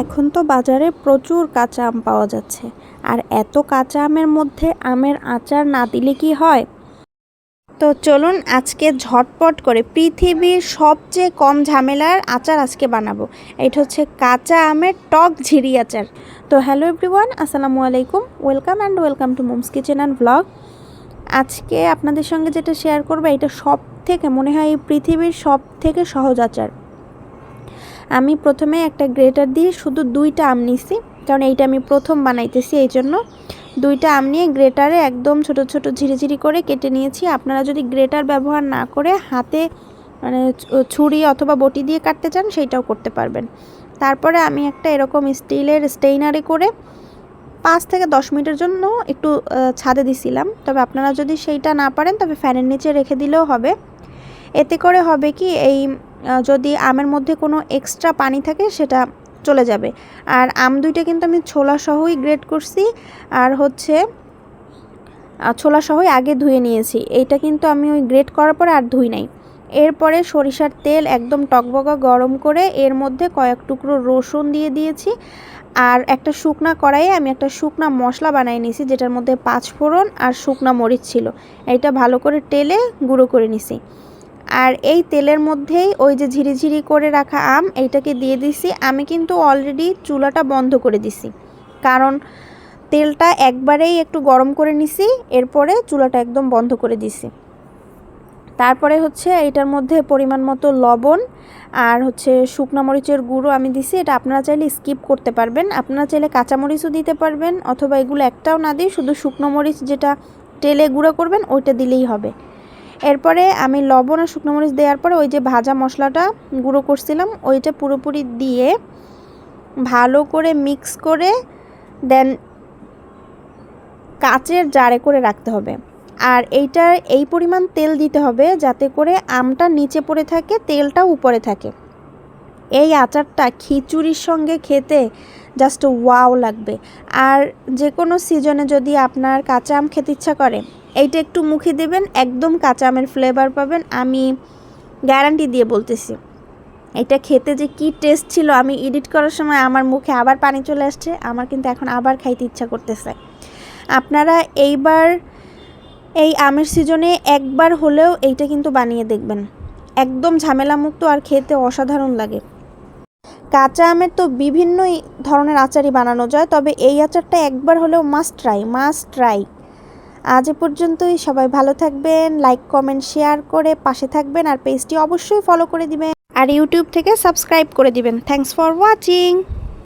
এখন তো বাজারে প্রচুর কাঁচা আম পাওয়া যাচ্ছে, আর এত কাঁচা আমের মধ্যে আমের আচার না দিলে কি হয়? তো চলুন আজকে ঝটপট করে পৃথিবীর সবচেয়ে কম ঝামেলার আচার আজকে বানাবো। এটা হচ্ছে কাঁচা আমের টক ঝিরি আচার। তো হ্যালো এভরিওয়ান, আসসালামু আলাইকুম, welcome to moms kitchen and vlog. আজকে আপনাদের সঙ্গে যেটা শেয়ার করবো, এটা সব থেকে মনে হয় এই পৃথিবীর সব থেকে সহজ আচার। আমি প্রথমে একটা গ্রেটার দিয়ে শুধু 2টা আম নিছি, কারণ এইটা আমি প্রথম বানাইতেছি, এই জন্য 2টা আম নিয়ে গ্রেটারে একদম ছোট ছোট ঝিরিঝিরি করে কেটে নিয়েছি। আপনারা যদি গ্রেটার ব্যবহার না করে হাতে মানে ছুরি অথবা বটি দিয়ে কাটতে চান, সেইটাও করতে পারবেন। তারপরে আমি একটা এরকম স্টিলের স্টেইনারে করে 5 থেকে 10 মিনিটের জন্য একটু ছাদে দিছিলাম। তবে আপনারা যদি সেইটা না পারেন, তবে ফ্যানের নিচে রেখে দিলেও হবে। এতে করে হবে কি, এই যদি আমের মধ্যে কোনো এক্সট্রা পানি থাকে সেটা চলে যাবে। আর আম 2টা কিন্তু আমি ছোলা সহই গ্রেট করছি, আর হচ্ছে ছোলা সহই আগে ধুয়ে নিয়েছি। এইটা কিন্তু আমি ওই গ্রেট করার পরে আর ধুই নাই। এরপরে সরিষার তেল একদম টকবকা গরম করে এর মধ্যে কয়েক টুকরো রসুন দিয়ে দিয়েছি। আর একটা শুকনা কড়াইয়ে আমি একটা শুকনা মশলা বানিয়ে নিয়েছি, যেটার মধ্যে 5 ফোড়ন আর শুকনা মরিচ ছিল। এটা ভালো করে তেলে গুঁড়ো করে নিছি। আর এই তেলের মধ্যেই ওই যে ঝিরিঝিরি করে রাখা আম, এইটাকে দিয়ে দিছি। আমি কিন্তু অলরেডি চুলাটা বন্ধ করে দিছি, কারণ তেলটা একবারেই একটু গরম করে নিছি, এরপরে চুলাটা একদম বন্ধ করে দিছি। তারপরে হচ্ছে এটার মধ্যে পরিমাণ মতো লবণ আর হচ্ছে শুকনো মরিচের গুঁড়ো আমি দিছি। এটা আপনারা চাইলে স্কিপ করতে পারবেন, আপনারা চাইলে কাঁচামরিচও দিতে পারবেন, অথবা এগুলো একটাও না দিয়ে শুধু শুকনো মরিচ যেটা তেলে গুঁড়ো করবেন ওইটা দিলেই হবে। এরপরে আমি লবণ আর শুকনো মরিচ দেওয়ার পরে ওই যে ভাজা মশলাটা গুঁড়ো করছিলাম ওইটা পুরোপুরি দিয়ে ভালো করে মিক্স করে দেন কাচের জারে করে রাখতে হবে। আর এইটার এই পরিমাণ তেল দিতে হবে যাতে করে আমটা নিচে পড়ে থাকে, তেলটাও উপরে থাকে। এই আচারটা খিচুড়ির সঙ্গে খেতে জাস্ট ওয়াও লাগবে। আর যে কোনো সিজনে যদি আপনার কাঁচা আম খেতে ইচ্ছা করে, এইটা একটু মুখে দেবেন, একদম কাঁচা আমের ফ্লেভার পাবেন। আমি গ্যারান্টি দিয়ে বলতেছি, এটা খেতে যে কি টেস্ট ছিল, আমি এডিট করার সময় আমার মুখে আবার পানি চলে আসছে। আমার কিন্তু এখন আবার খাইতে ইচ্ছা করতেছে। আপনারা এইবার এই আমের সিজনে একবার হলেও এইটা কিন্তু বানিয়ে দেখবেন, একদম ঝামেলামুক্ত আর খেতে অসাধারণ লাগে। কাঁচা আমের তো বিভিন্ন ধরনের আচারই বানানো যায়, তবে এই আচারটা একবার হলেও মাস্ট ট্রাই। আজ এ পর্যন্তই। সবাই ভালো থাকবেন, লাইক কমেন্ট শেয়ার করে পাশে থাকবেন, আর পেজটি অবশ্যই ফলো করে দিবেন, আর ইউটিউব থেকে সাবস্ক্রাইব করে দিবেন। Thanks for watching.